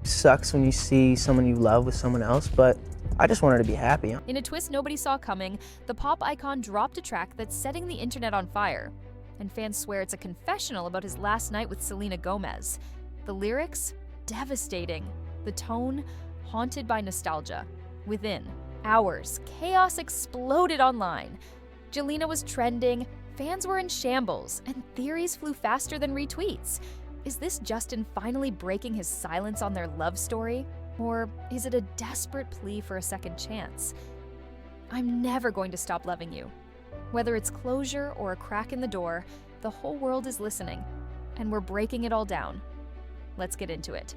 Sucks when you see someone you love with someone else, but I just want her to be happy. In a twist nobody saw coming, the pop icon dropped a track that's setting the internet on fire. And fans swear it's a confessional about his last night with Selena Gomez. The lyrics? Devastating. The tone? Haunted by nostalgia. Within hours, chaos exploded online. Jelena was trending, fans were in shambles, and theories flew faster than retweets. Is this Justin finally breaking his silence on their love story? Or is it a desperate plea for a second chance? I'm never going to stop loving you. Whether it's closure or a crack in the door, the whole world is listening, and we're breaking it all down. Let's get into it.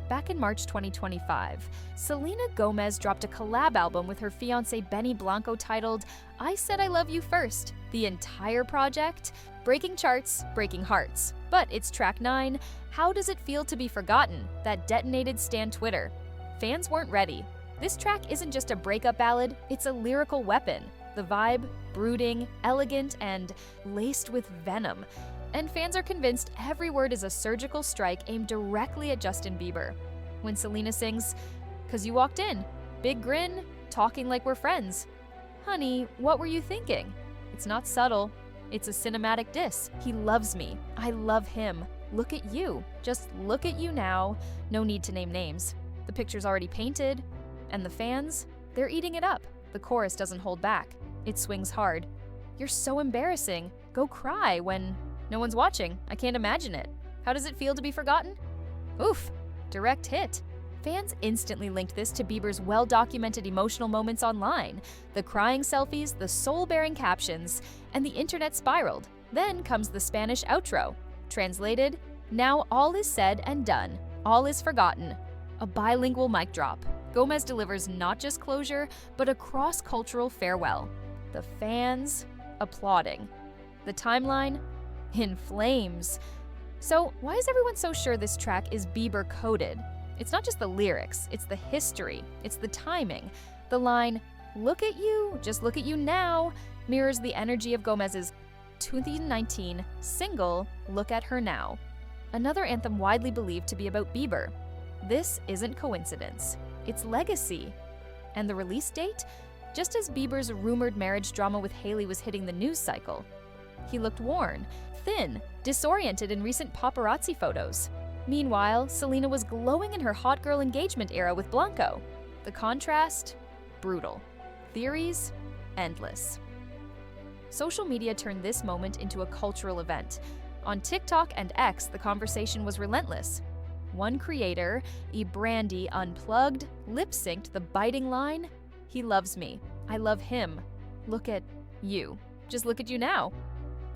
Back in March 2025, Selena Gomez dropped a collab album with her fiancé Benny Blanco titled I Said I Love You First. The entire project? Breaking charts, breaking hearts. But it's track 9, How Does It Feel to Be Forgotten, that detonated Stan Twitter. Fans weren't ready. This track isn't just a breakup ballad, it's a lyrical weapon. The vibe, brooding, elegant, and laced with venom. And fans are convinced every word is a surgical strike aimed directly at Justin Bieber. When Selena sings, "'Cause you walked in, big grin, talking like we're friends. Honey, what were you thinking?" It's not subtle. It's a cinematic diss. He loves me. I love him. Look at you. Just look at you now. No need to name names. The picture's already painted. And the fans? They're eating it up. The chorus doesn't hold back. It swings hard. You're so embarrassing. Go cry when no one's watching. I can't imagine it. How does it feel to be forgotten? Oof. Direct hit. Fans instantly linked this to Bieber's well-documented emotional moments online. The crying selfies, the soul-bearing captions, and the internet spiraled. Then comes the Spanish outro. Translated, now all is said and done. All is forgotten. A bilingual mic drop. Gomez delivers not just closure, but a cross-cultural farewell. The fans applauding. The timeline in flames. So why is everyone so sure this track is Bieber-coded? It's not just the lyrics, it's the history, it's the timing. The line, "Look at you, just look at you now," mirrors the energy of Gomez's 2019 single, "Look at Her Now." Another anthem widely believed to be about Bieber. This isn't coincidence, it's legacy. And the release date? Just as Bieber's rumored marriage drama with Hailey was hitting the news cycle. He looked worn, thin, disoriented in recent paparazzi photos. Meanwhile, Selena was glowing in her hot girl engagement era with Blanco. The contrast? Brutal. Theories? Endless. Social media turned this moment into a cultural event. On TikTok and X, the conversation was relentless. One creator, eBrandy Unplugged, lip-synced the biting line, "He loves me. I love him. Look at you. Just look at you now,"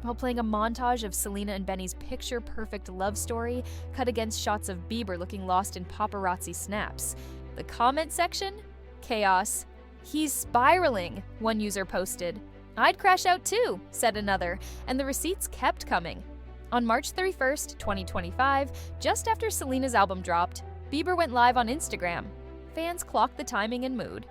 while playing a montage of Selena and Benny's picture-perfect love story cut against shots of Bieber looking lost in paparazzi snaps. The comment section? Chaos. "He's spiraling," one user posted. "I'd crash out too," said another, and the receipts kept coming. On March 31st, 2025, just after Selena's album dropped, Bieber went live on Instagram. Fans clocked the timing and mood.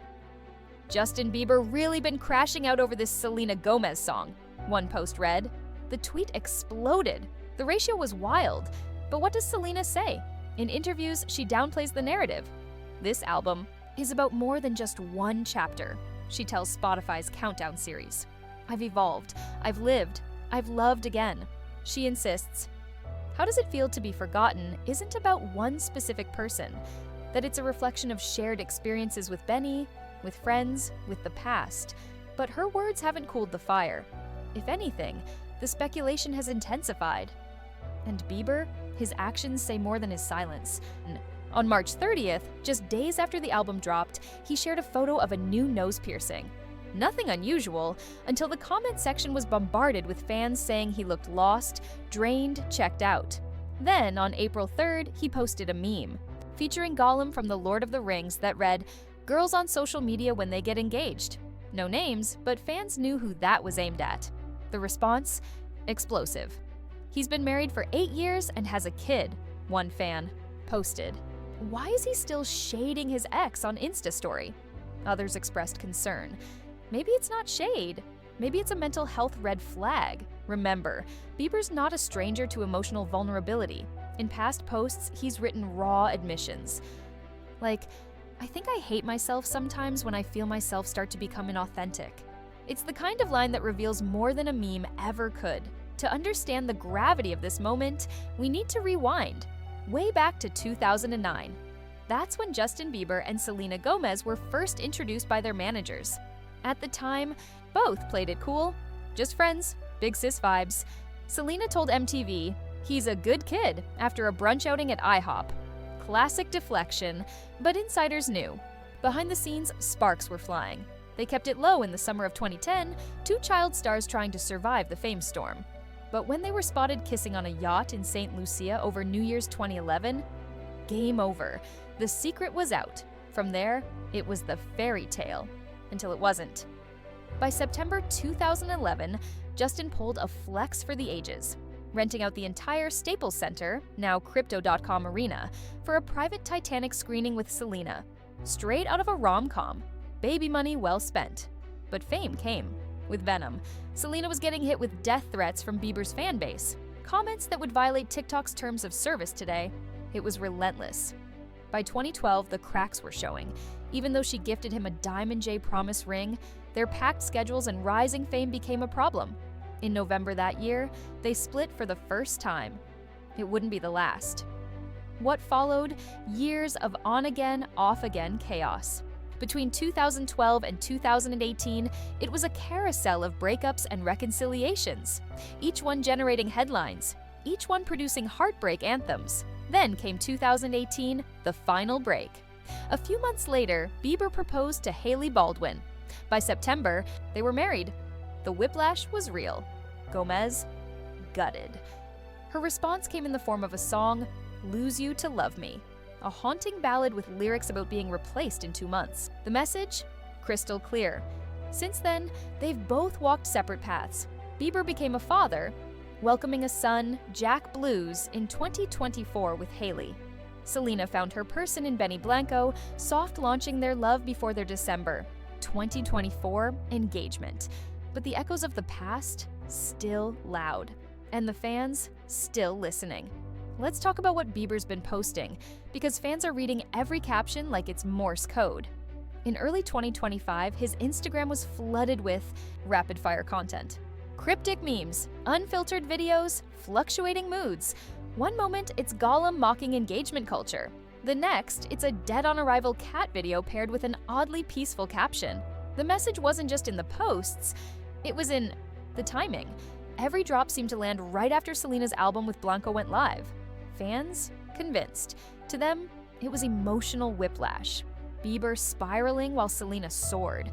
"Justin Bieber really been crashing out over this Selena Gomez song," one post read. The tweet exploded. The ratio was wild. But what does Selena say? In interviews, she downplays the narrative. This album is about more than just one chapter, she tells Spotify's Countdown series. "I've evolved. I've lived. I've loved again." She insists, "How Does It Feel to Be Forgotten" isn't about one specific person, that it's a reflection of shared experiences with Benny, with friends, with the past. But her words haven't cooled the fire. If anything, the speculation has intensified. And Bieber, his actions say more than his silence. On March 30th, just days after the album dropped, he shared a photo of a new nose piercing. Nothing unusual, until the comment section was bombarded with fans saying he looked lost, drained, checked out. Then, on April 3rd, he posted a meme featuring Gollum from The Lord of the Rings that read, "Girls on social media when they get engaged." No names, but fans knew who that was aimed at. The response? Explosive. "He's been married for 8 years and has a kid," one fan posted. "Why is he still shading his ex on Insta story?" Others expressed concern. Maybe it's not shade. Maybe it's a mental health red flag. Remember, Bieber's not a stranger to emotional vulnerability. In past posts, he's written raw admissions. Like, "I think I hate myself sometimes when I feel myself start to become inauthentic." It's the kind of line that reveals more than a meme ever could. To understand the gravity of this moment, we need to rewind, way back to 2009. That's when Justin Bieber and Selena Gomez were first introduced by their managers. At the time, both played it cool, just friends, big sis vibes. Selena told MTV, "He's a good kid," after a brunch outing at IHOP. Classic deflection, but insiders knew. Behind the scenes, sparks were flying. They kept it low in the summer of 2010, two child stars trying to survive the fame storm. But when they were spotted kissing on a yacht in St. Lucia over New Year's 2011, game over. The secret was out. From there, it was the fairy tale. Until it wasn't. By September 2011, Justin pulled a flex for the ages, renting out the entire Staples Center, now Crypto.com Arena, for a private Titanic screening with Selena. Straight out of a rom-com. Baby money well spent. But fame came. With Venom, Selena was getting hit with death threats from Bieber's fan base. Comments that would violate TikTok's terms of service today. It was relentless. By 2012, the cracks were showing. Even though she gifted him a Diamond J promise ring, their packed schedules and rising fame became a problem. In November that year, they split for the first time. It wouldn't be the last. What followed? Years of on-again, off-again chaos. Between 2012 and 2018, it was a carousel of breakups and reconciliations, each one generating headlines, each one producing heartbreak anthems. Then came 2018, the final break. A few months later, Bieber proposed to Hailey Baldwin. By September, they were married. The whiplash was real. Gomez, gutted. Her response came in the form of a song, "Lose You to Love Me," a haunting ballad with lyrics about being replaced in 2 months. The message? Crystal clear. Since then, they've both walked separate paths. Bieber became a father, welcoming a son, Jack Blues, in 2024 with Hailey. Selena found her person in Benny Blanco, soft launching their love before their December 2024 engagement. But the echoes of the past, still loud. And the fans, still listening. Let's talk about what Bieber's been posting, because fans are reading every caption like it's Morse code. In early 2025, his Instagram was flooded with rapid-fire content. Cryptic memes, unfiltered videos, fluctuating moods. One moment, it's Gollum mocking engagement culture. The next, it's a dead-on-arrival cat video paired with an oddly peaceful caption. The message wasn't just in the posts, it was in the timing. Every drop seemed to land right after Selena's album with Blanco went live. Fans? Convinced. To them, it was emotional whiplash. Bieber spiraling while Selena soared.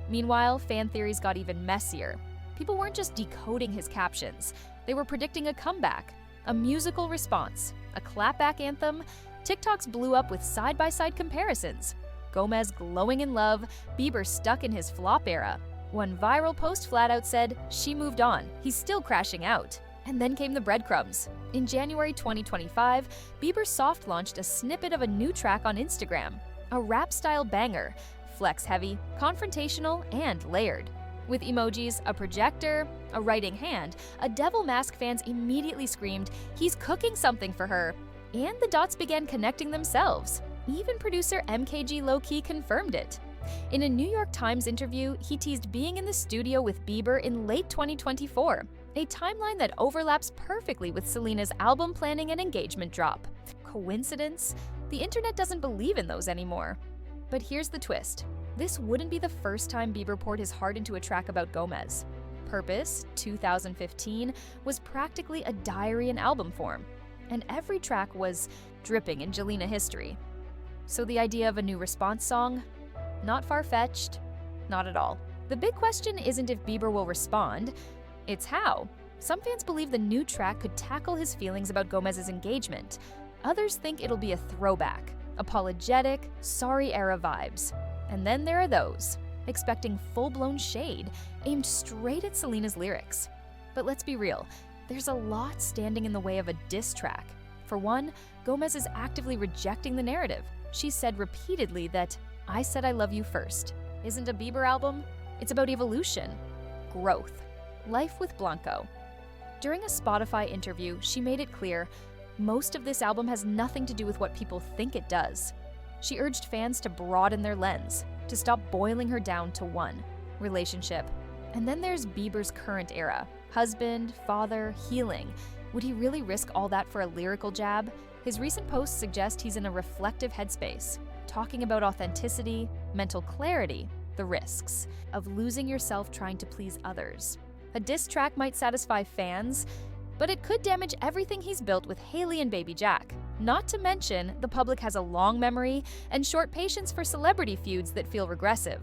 Meanwhile, fan theories got even messier. People weren't just decoding his captions. They were predicting a comeback, a musical response, a clapback anthem. TikToks blew up with side-by-side comparisons. Gomez glowing in love, Bieber stuck in his flop era. One viral post flat out said, "She moved on, he's still crashing out." And then came the breadcrumbs. In January 2025, Bieber soft launched a snippet of a new track on Instagram, a rap-style banger, flex-heavy, confrontational, and layered. With emojis, a projector, a writing hand, a devil mask fans immediately screamed, "He's cooking something for her!" And the dots began connecting themselves. Even producer MKG Low-Key confirmed it. In a New York Times interview, he teased being in the studio with Bieber in late 2024, a timeline that overlaps perfectly with Selena's album planning and engagement drop. Coincidence? The internet doesn't believe in those anymore. But here's the twist. This wouldn't be the first time Bieber poured his heart into a track about Gomez. Purpose, 2015, was practically a diary in album form, and every track was dripping in Jelena history. So the idea of a new response song? Not far-fetched, not at all. The big question isn't if Bieber will respond, it's how. Some fans believe the new track could tackle his feelings about Gomez's engagement. Others think it'll be a throwback, apologetic, sorry-era vibes. And then there are those, expecting full-blown shade, aimed straight at Selena's lyrics. But let's be real, there's a lot standing in the way of a diss track. For one, Gomez is actively rejecting the narrative. She's said repeatedly that "I Said I Love You First" isn't a Bieber album, it's about evolution, growth, life with Blanco. During a Spotify interview, she made it clear, most of this album has nothing to do with what people think it does. She urged fans to broaden their lens, to stop boiling her down to one: relationship. And then there's Bieber's current era: husband, father, healing. Would he really risk all that for a lyrical jab? His recent posts suggest he's in a reflective headspace, talking about authenticity, mental clarity, the risks of losing yourself trying to please others. A diss track might satisfy fans, but it could damage everything he's built with Hailey and Baby Jack. Not to mention, the public has a long memory and short patience for celebrity feuds that feel regressive.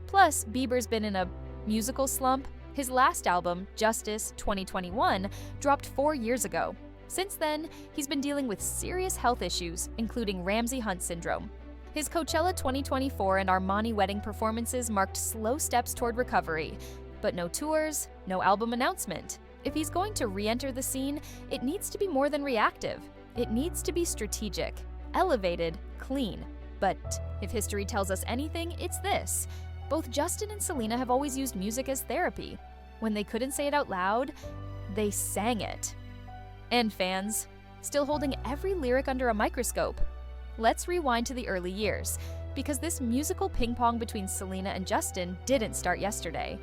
Plus, Bieber's been in a musical slump. His last album, Justice 2021, dropped 4 years ago. Since then, he's been dealing with serious health issues, including Ramsay-Hunt syndrome. His Coachella 2024 and Armani wedding performances marked slow steps toward recovery, but no tours, no album announcement. If he's going to re-enter the scene, it needs to be more than reactive. It needs to be strategic, elevated, clean. But if history tells us anything, it's this: both Justin and Selena have always used music as therapy. When they couldn't say it out loud, they sang it. And fans, still holding every lyric under a microscope. Let's rewind to the early years, because this musical ping-pong between Selena and Justin didn't start yesterday.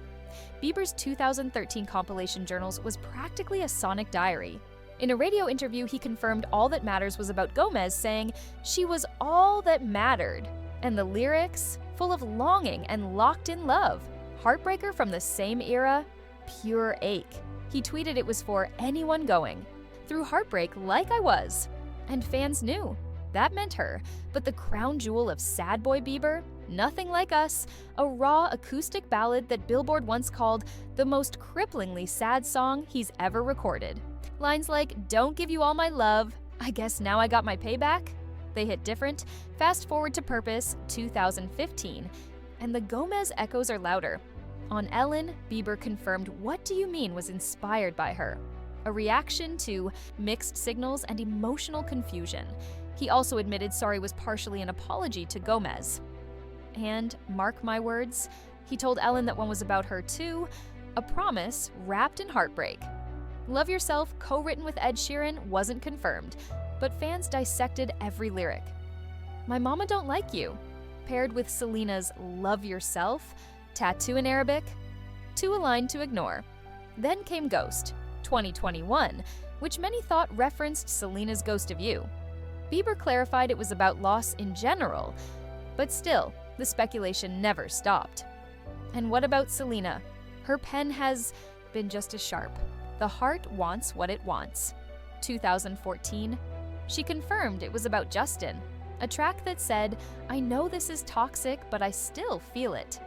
Bieber's 2013 compilation journals was practically a sonic diary. In a radio interview, he confirmed All That Matters was about Gomez, saying she was all that mattered. And the lyrics, full of longing and locked-in love. Heartbreaker from the same era, pure ache. He tweeted it was for anyone going through heartbreak like I was. And fans knew. That meant her. But the crown jewel of Sad Boy Bieber? Nothing Like Us, a raw acoustic ballad that Billboard once called the most cripplingly sad song he's ever recorded. Lines like, "Don't give you all my love, I guess now I got my payback." They hit different. Fast forward to Purpose, 2015, and the Gomez echoes are louder. On Ellen, Bieber confirmed What Do You Mean was inspired by her, a reaction to mixed signals and emotional confusion. He also admitted Sorry was partially an apology to Gomez. And, mark my words, he told Ellen that one was about her too, a promise wrapped in heartbreak. Love Yourself, co-written with Ed Sheeran, wasn't confirmed, but fans dissected every lyric. My Mama Don't Like You, paired with Selena's Love Yourself, tattoo in Arabic, too aligned to ignore. Then came Ghost, 2021, which many thought referenced Selena's Ghost of You. Bieber clarified it was about loss in general, but still, the speculation never stopped. And what about Selena? Her pen has been just as sharp. The heart wants what it wants. 2014, she confirmed it was about Justin, a track that said, "I know this is toxic, but I still feel it."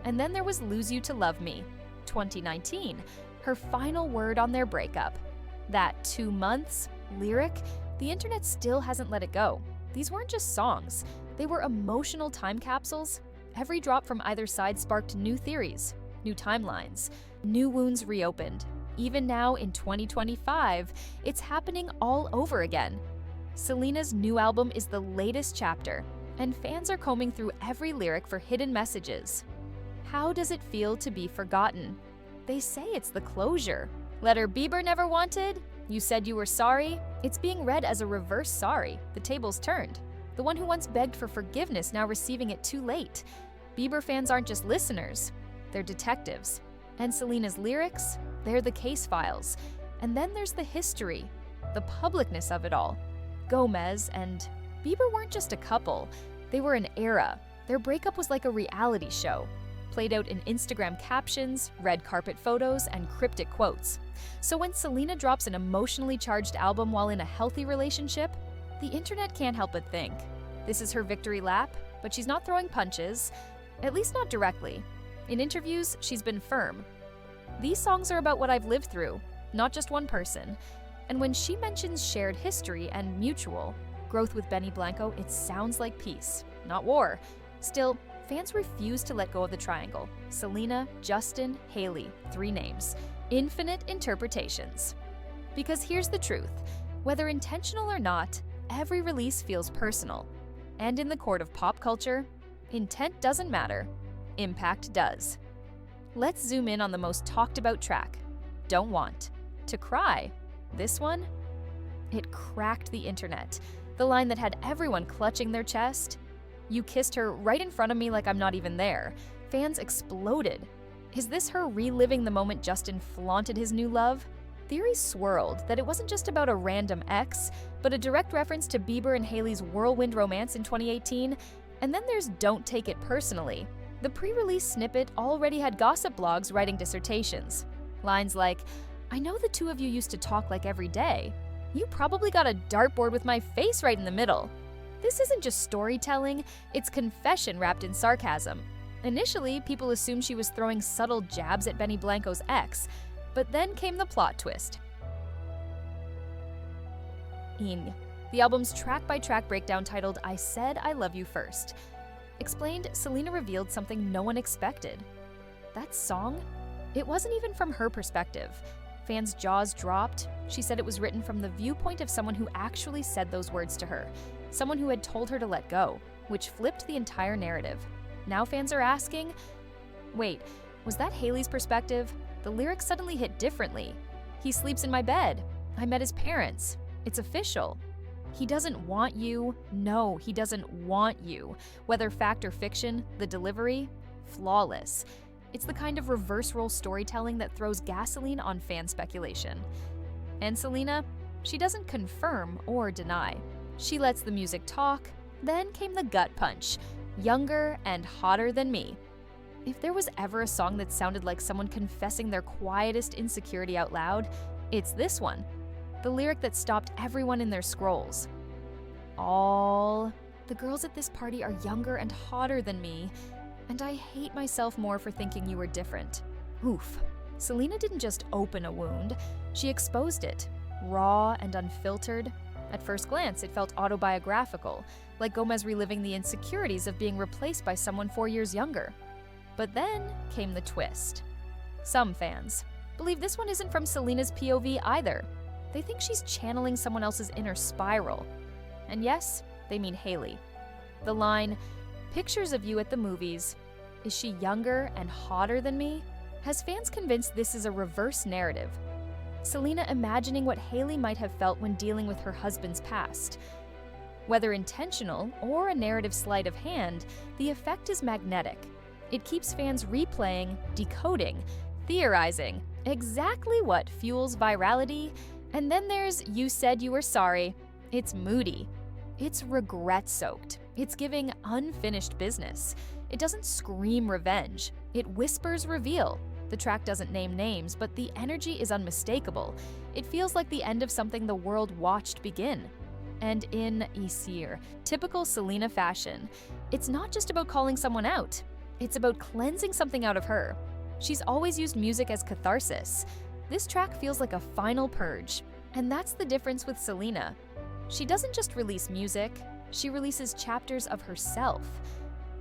And then there was Lose You to Love Me, 2019, her final word on their breakup. That 2 months lyric, the internet still hasn't let it go. These weren't just songs, they were emotional time capsules. Every drop from either side sparked new theories, new timelines, new wounds reopened. Even now in 2025, it's happening all over again. Selena's new album is the latest chapter, and fans are combing through every lyric for hidden messages. How does it feel to be forgotten? They say it's the closure. Letter Bieber never wanted? You said you were sorry? It's being read as a reverse sorry. The tables turned. The one who once begged for forgiveness now receiving it too late. Bieber fans aren't just listeners, they're detectives. And Selena's lyrics? They're the case files. And then there's the history, the publicness of it all. Gomez and Bieber weren't just a couple, they were an era. Their breakup was like a reality show, played out in Instagram captions, red carpet photos, and cryptic quotes. So when Selena drops an emotionally charged album while in a healthy relationship, the internet can't help but think, this is her victory lap, but she's not throwing punches, at least not directly. In interviews, she's been firm. These songs are about what I've lived through, not just one person. And when she mentions shared history and mutual growth with Benny Blanco, it sounds like peace, not war. Still, fans refuse to let go of the triangle. Selena, Justin, Hailey, 3 names. Infinite interpretations. Because here's the truth. Whether intentional or not, every release feels personal. And in the court of pop culture, intent doesn't matter. Impact does. Let's zoom in on the most talked about track, Don't Want. To Cry, this one? It cracked the internet. The line that had everyone clutching their chest. "You kissed her right in front of me like I'm not even there." Fans exploded. Is this her reliving the moment Justin flaunted his new love? Theories swirled that it wasn't just about a random ex, but a direct reference to Bieber and Hailey's whirlwind romance in 2018. And then there's "Don't Take It Personally." The pre-release snippet already had gossip blogs writing dissertations. Lines like, "I know the two of you used to talk like every day. You probably got a dartboard with my face right in the middle." This isn't just storytelling, it's confession wrapped in sarcasm. Initially, people assumed she was throwing subtle jabs at Benny Blanco's ex, but then came the plot twist. The album's track-by-track breakdown titled "I Said I Love You First" explained Selena revealed something no one expected. That song? It wasn't even from her perspective. Fans' jaws dropped. She said it was written from the viewpoint of someone who actually said those words to her, someone who had told her to let go, which flipped the entire narrative. Now fans are asking, wait, was that Hailey's perspective? The lyrics suddenly hit differently. "He sleeps in my bed. I met his parents. It's official. He doesn't want you." No, he doesn't want you. Whether fact or fiction, the delivery, flawless. It's the kind of reverse role storytelling that throws gasoline on fan speculation. And Selena, she doesn't confirm or deny. She lets the music talk. Then came the gut punch. "Younger and hotter than me." If there was ever a song that sounded like someone confessing their quietest insecurity out loud, it's this one. The lyric that stopped everyone in their scrolls. "All the girls at this party are younger and hotter than me, and I hate myself more for thinking you were different." Oof. Selena didn't just open a wound, she exposed it, raw and unfiltered. At first glance, it felt autobiographical, like Gomez reliving the insecurities of being replaced by someone 4 years younger. But then came the twist. Some fans believe this one isn't from Selena's POV either. They think she's channeling someone else's inner spiral. And yes, they mean Hailey. The line, "Pictures of you at the movies. Is she younger and hotter than me?" has fans convinced this is a reverse narrative. Selena imagining what Hailey might have felt when dealing with her husband's past. Whether intentional or a narrative sleight of hand, the effect is magnetic. It keeps fans replaying, decoding, theorizing, exactly what fuels virality. And then there's "You Said You Were Sorry." It's moody. It's regret-soaked. It's giving unfinished business. It doesn't scream revenge. It whispers reveal. The track doesn't name names, but the energy is unmistakable. It feels like the end of something the world watched begin. And in Isir, typical Selena fashion, it's not just about calling someone out. It's about cleansing something out of her. She's always used music as catharsis. This track feels like a final purge. And that's the difference with Selena. She doesn't just release music, she releases chapters of herself.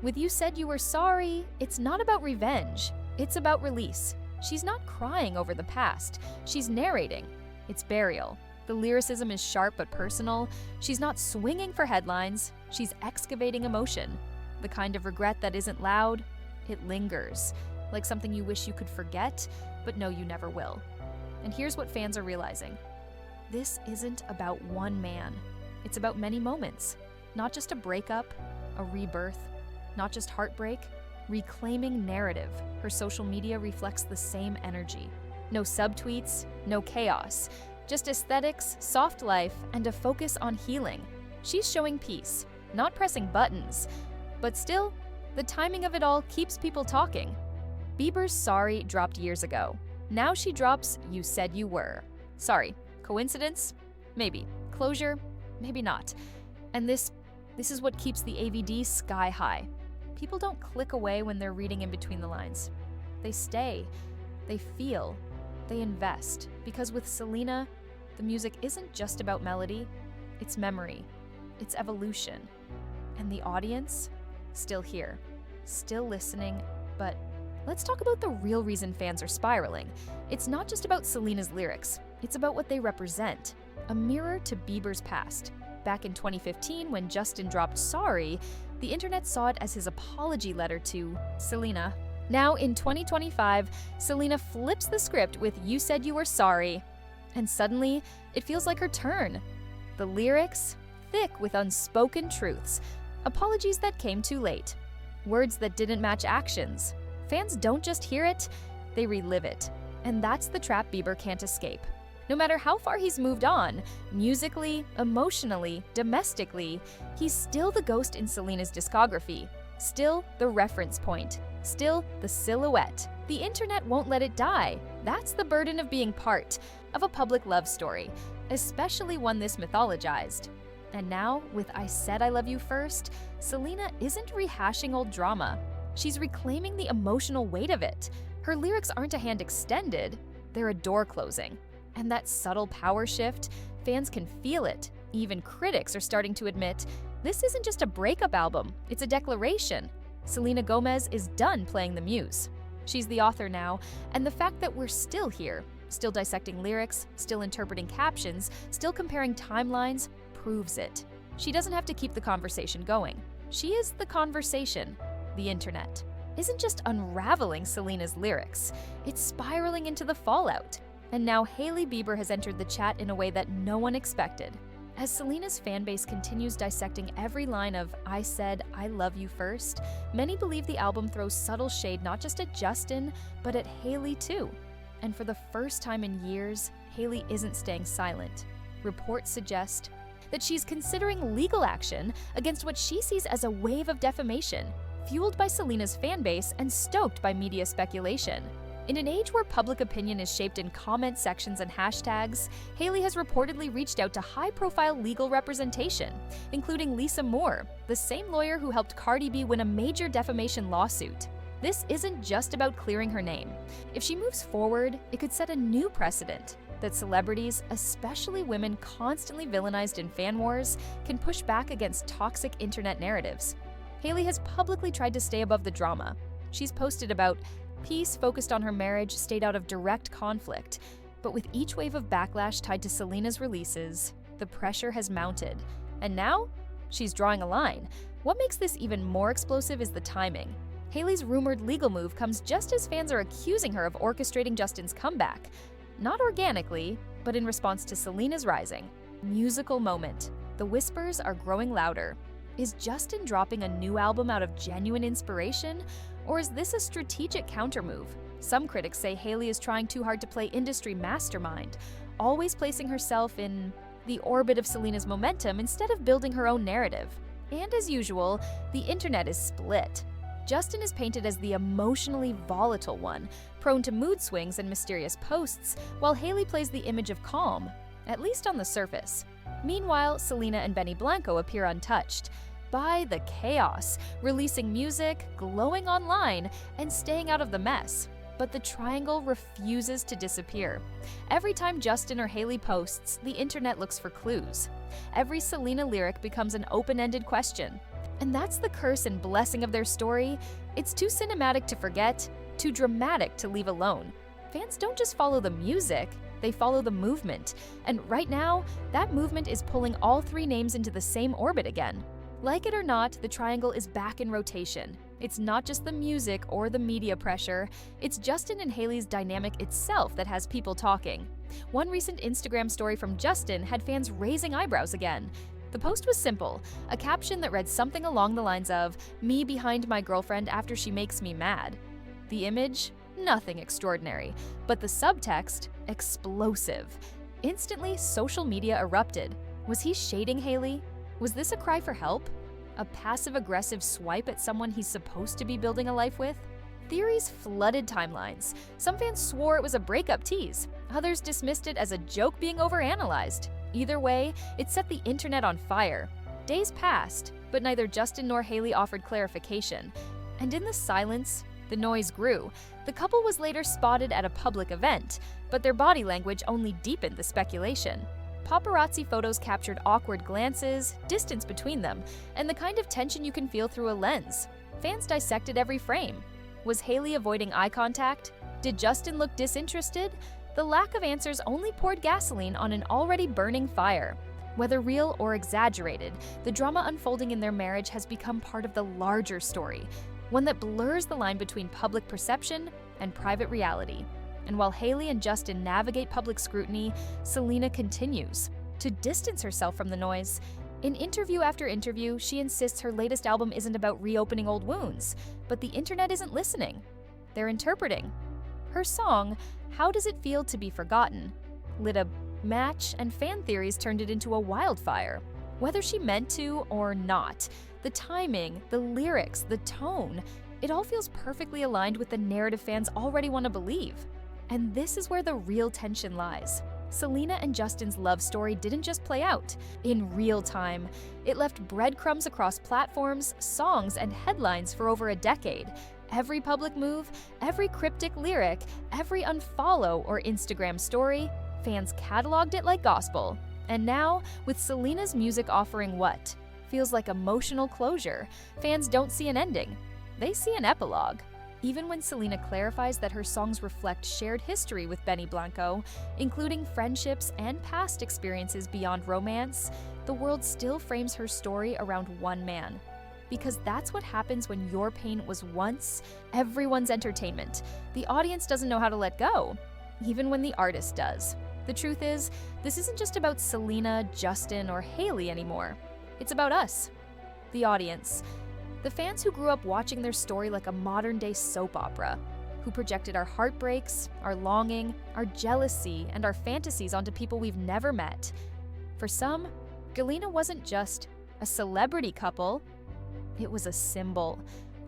With "You Said You Were Sorry," it's not about revenge. It's about release. She's not crying over the past. She's narrating. It's burial. The lyricism is sharp but personal. She's not swinging for headlines. She's excavating emotion. The kind of regret that isn't loud. It lingers, like something you wish you could forget, but know you never will. And here's what fans are realizing. This isn't about one man. It's about many moments. Not just a breakup, a rebirth, not just heartbreak, reclaiming narrative. Her social media reflects the same energy. No subtweets, no chaos, just aesthetics, soft life, and a focus on healing. She's showing peace, not pressing buttons. But still, the timing of it all keeps people talking. Bieber's Sorry dropped years ago. Now she drops You Said You Were. Sorry, coincidence? Maybe. Closure? Maybe not. And this is what keeps the AVD sky high. People don't click away when they're reading in between the lines. They stay, they feel, they invest. Because with Selena, the music isn't just about melody, it's memory, it's evolution. And the audience, still here, still listening, but let's talk about the real reason fans are spiraling. It's not just about Selena's lyrics, it's about what they represent. A mirror to Bieber's past. Back in 2015, when Justin dropped Sorry, the internet saw it as his apology letter to Selena. Now in 2025, Selena flips the script with You Said You Were Sorry. And suddenly, it feels like her turn. The lyrics? Thick with unspoken truths. Apologies that came too late. Words that didn't match actions. Fans don't just hear it, they relive it. And that's the trap Bieber can't escape. No matter how far he's moved on, musically, emotionally, domestically, he's still the ghost in Selena's discography. Still the reference point. Still the silhouette. The internet won't let it die. That's the burden of being part of a public love story, especially one this mythologized. And now, with I Said I Love You First, Selena isn't rehashing old drama. She's reclaiming the emotional weight of it. Her lyrics aren't a hand extended, they're a door closing. And that subtle power shift, fans can feel it. Even critics are starting to admit, this isn't just a breakup album, it's a declaration. Selena Gomez is done playing the muse. She's the author now, and the fact that we're still here, still dissecting lyrics, still interpreting captions, still comparing timelines, proves it. She doesn't have to keep the conversation going. She is the conversation. The internet isn't just unraveling Selena's lyrics, it's spiraling into the fallout. And now Hailey Bieber has entered the chat in a way that no one expected. As Selena's fanbase continues dissecting every line of I Said I Love You First, many believe the album throws subtle shade not just at Justin, but at Hailey too. And for the first time in years, Hailey isn't staying silent. Reports suggest that she's considering legal action against what she sees as a wave of defamation, fueled by Selena's fanbase and stoked by media speculation. In an age where public opinion is shaped in comment sections and hashtags, Hailey has reportedly reached out to high-profile legal representation, including Lisa Moore, the same lawyer who helped Cardi B win a major defamation lawsuit. This isn't just about clearing her name. If she moves forward, it could set a new precedent that celebrities, especially women constantly villainized in fan wars, can push back against toxic internet narratives. Hailey has publicly tried to stay above the drama. She's posted about peace focused on her marriage stayed out of direct conflict, but with each wave of backlash tied to Selena's releases, the pressure has mounted. And now, she's drawing a line. What makes this even more explosive is the timing. Hailey's rumored legal move comes just as fans are accusing her of orchestrating Justin's comeback. Not organically, but in response to Selena's rising. Musical moment. The whispers are growing louder. Is Justin dropping a new album out of genuine inspiration? Or is this a strategic countermove? Some critics say Hailey is trying too hard to play industry mastermind, always placing herself in the orbit of Selena's momentum instead of building her own narrative. And as usual, the internet is split. Justin is painted as the emotionally volatile one, prone to mood swings and mysterious posts, while Hailey plays the image of calm, at least on the surface. Meanwhile, Selena and Benny Blanco appear untouched by the chaos, releasing music, glowing online, and staying out of the mess. But the triangle refuses to disappear. Every time Justin or Hailey posts, the internet looks for clues. Every Selena lyric becomes an open-ended question. And that's the curse and blessing of their story. It's too cinematic to forget, too dramatic to leave alone. Fans don't just follow the music, they follow the movement. And right now, that movement is pulling all three names into the same orbit again. Like it or not, the triangle is back in rotation. It's not just the music or the media pressure, it's Justin and Hailey's dynamic itself that has people talking. One recent Instagram story from Justin had fans raising eyebrows again. The post was simple, a caption that read something along the lines of, "Me behind my girlfriend after she makes me mad." The image? Nothing extraordinary, but the subtext? Explosive. Instantly, social media erupted. Was he shading Hailey? Was this a cry for help? A passive-aggressive swipe at someone he's supposed to be building a life with? Theories flooded timelines. Some fans swore it was a breakup tease. Others dismissed it as a joke being overanalyzed. Either way, it set the internet on fire. Days passed, but neither Justin nor Hailey offered clarification. And in the silence, the noise grew. The couple was later spotted at a public event, but their body language only deepened the speculation. Paparazzi photos captured awkward glances, distance between them, and the kind of tension you can feel through a lens. Fans dissected every frame. Was Hailey avoiding eye contact? Did Justin look disinterested? The lack of answers only poured gasoline on an already burning fire. Whether real or exaggerated, the drama unfolding in their marriage has become part of the larger story, one that blurs the line between public perception and private reality. And while Hailey and Justin navigate public scrutiny, Selena continues. to distance herself from the noise. In interview after interview, she insists her latest album isn't about reopening old wounds, but the internet isn't listening. They're interpreting. Her song, How Does It Feel to Be Forgotten, lit a match, and fan theories turned it into a wildfire. Whether she meant to or not, the timing, the lyrics, the tone, it all feels perfectly aligned with the narrative fans already want to believe. And this is where the real tension lies. Selena and Justin's love story didn't just play out in real time. It left breadcrumbs across platforms, songs, and headlines for over a decade. Every public move, every cryptic lyric, every unfollow or Instagram story, fans cataloged it like gospel. And now, with Selena's music offering what feels like emotional closure, fans don't see an ending. They see an epilogue. Even when Selena clarifies that her songs reflect shared history with Benny Blanco, including friendships and past experiences beyond romance, the world still frames her story around one man. Because that's what happens when your pain was once everyone's entertainment. The audience doesn't know how to let go, even when the artist does. The truth is, this isn't just about Selena, Justin, or Hailey anymore. It's about us, the audience. The fans who grew up watching their story like a modern-day soap opera, who projected our heartbreaks, our longing, our jealousy, and our fantasies onto people we've never met. For some, Jelena wasn't just a celebrity couple, it was a symbol.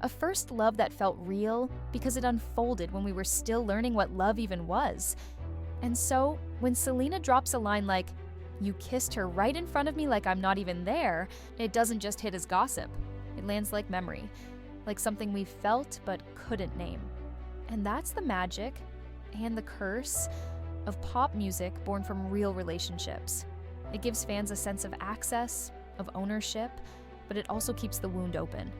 A first love that felt real because it unfolded when we were still learning what love even was. And so, when Selena drops a line like, "You kissed her right in front of me like I'm not even there," it doesn't just hit as gossip. It lands like memory, like something we felt but couldn't name. And that's the magic and the curse of pop music born from real relationships. It gives fans a sense of access, of ownership, but it also keeps the wound open.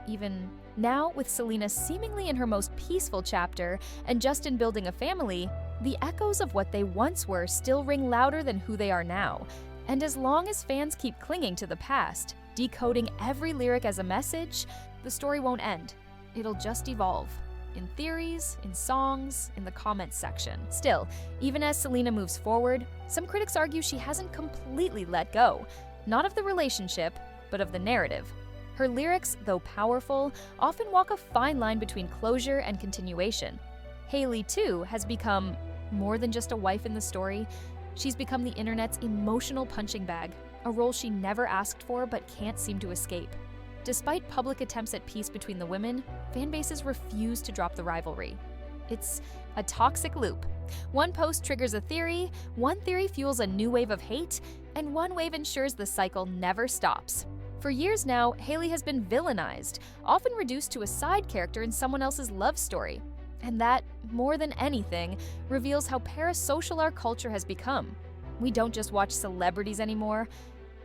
Even now, with Selena seemingly in her most peaceful chapter and Justin building a family, the echoes of what they once were still ring louder than who they are now. And as long as fans keep clinging to the past, decoding every lyric as a message, the story won't end. It'll just evolve. In theories, in songs, in the comments section. Still, even as Selena moves forward, some critics argue she hasn't completely let go. Not of the relationship, but of the narrative. Her lyrics, though powerful, often walk a fine line between closure and continuation. Hailey, too, has become more than just a wife in the story. She's become the internet's emotional punching bag, a role she never asked for but can't seem to escape. Despite public attempts at peace between the women, fan bases refuse to drop the rivalry. It's a toxic loop. One post triggers a theory, one theory fuels a new wave of hate, and one wave ensures the cycle never stops. For years now, Hailey has been villainized, often reduced to a side character in someone else's love story. And that, more than anything, reveals how parasocial our culture has become. We don't just watch celebrities anymore.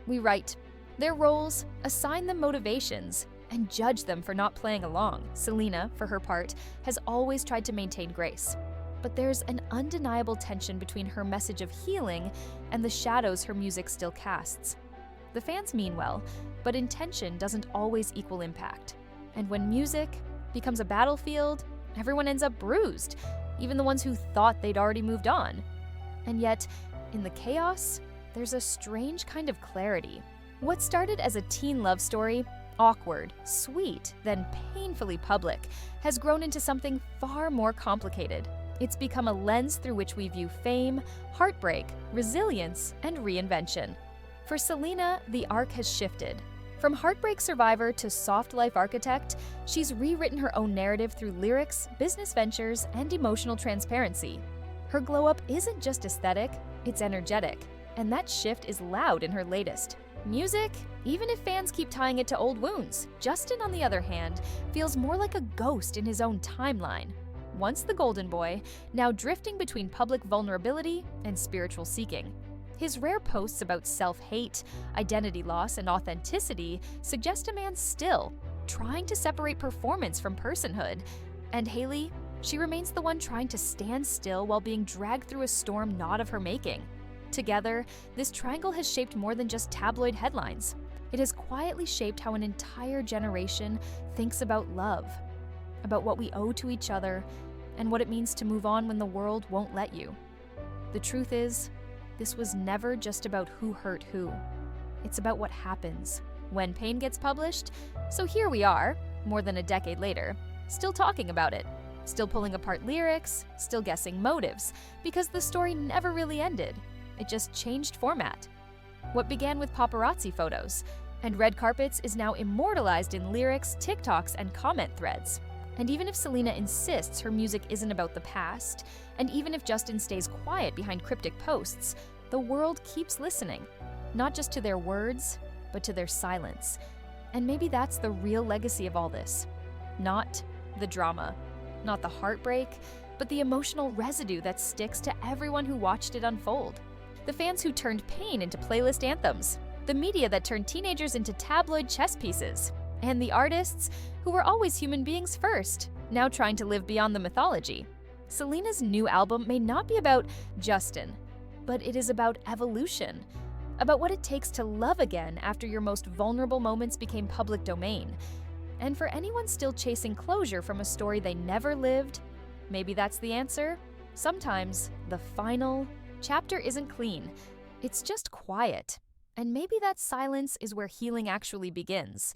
We write their roles, assign them motivations, and judge them for not playing along. Selena, for her part, has always tried to maintain grace. But there's an undeniable tension between her message of healing and the shadows her music still casts. The fans mean well, but intention doesn't always equal impact. And when music becomes a battlefield, everyone ends up bruised, even the ones who thought they'd already moved on. And yet, in the chaos, there's a strange kind of clarity. What started as a teen love story, awkward, sweet, then painfully public, has grown into something far more complicated. It's become a lens through which we view fame, heartbreak, resilience, and reinvention. For Selena, the arc has shifted. From heartbreak survivor to soft life architect, she's rewritten her own narrative through lyrics, business ventures, and emotional transparency. Her glow-up isn't just aesthetic, it's energetic, and that shift is loud in her latest. Music, even if fans keep tying it to old wounds, Justin, on the other hand, feels more like a ghost in his own timeline. Once the golden boy, now drifting between public vulnerability and spiritual seeking. His rare posts about self-hate, identity loss, and authenticity suggest a man still trying to separate performance from personhood. And Hailey, she remains the one trying to stand still while being dragged through a storm not of her making. Together, this triangle has shaped more than just tabloid headlines. It has quietly shaped how an entire generation thinks about love, about what we owe to each other, and what it means to move on when the world won't let you. The truth is, This was never just about who hurt who. It's about what happens when pain gets published. So here we are, more than a decade later, still talking about it, still pulling apart lyrics, still guessing motives, because the story never really ended. It just changed format. What began with paparazzi photos and red carpets is now immortalized in lyrics, TikToks, and comment threads. And even if Selena insists her music isn't about the past, and even if Justin stays quiet behind cryptic posts, the world keeps listening, not just to their words, but to their silence. And maybe that's the real legacy of all this. Not the drama, not the heartbreak, but the emotional residue that sticks to everyone who watched it unfold. The fans who turned pain into playlist anthems, the media that turned teenagers into tabloid chess pieces, and the artists who were always human beings first, now trying to live beyond the mythology. Selena's new album may not be about Justin, but it is about evolution, about what it takes to love again after your most vulnerable moments became public domain. And for anyone still chasing closure from a story they never lived, maybe that's the answer. Sometimes the final chapter isn't clean, it's just quiet. And maybe that silence is where healing actually begins.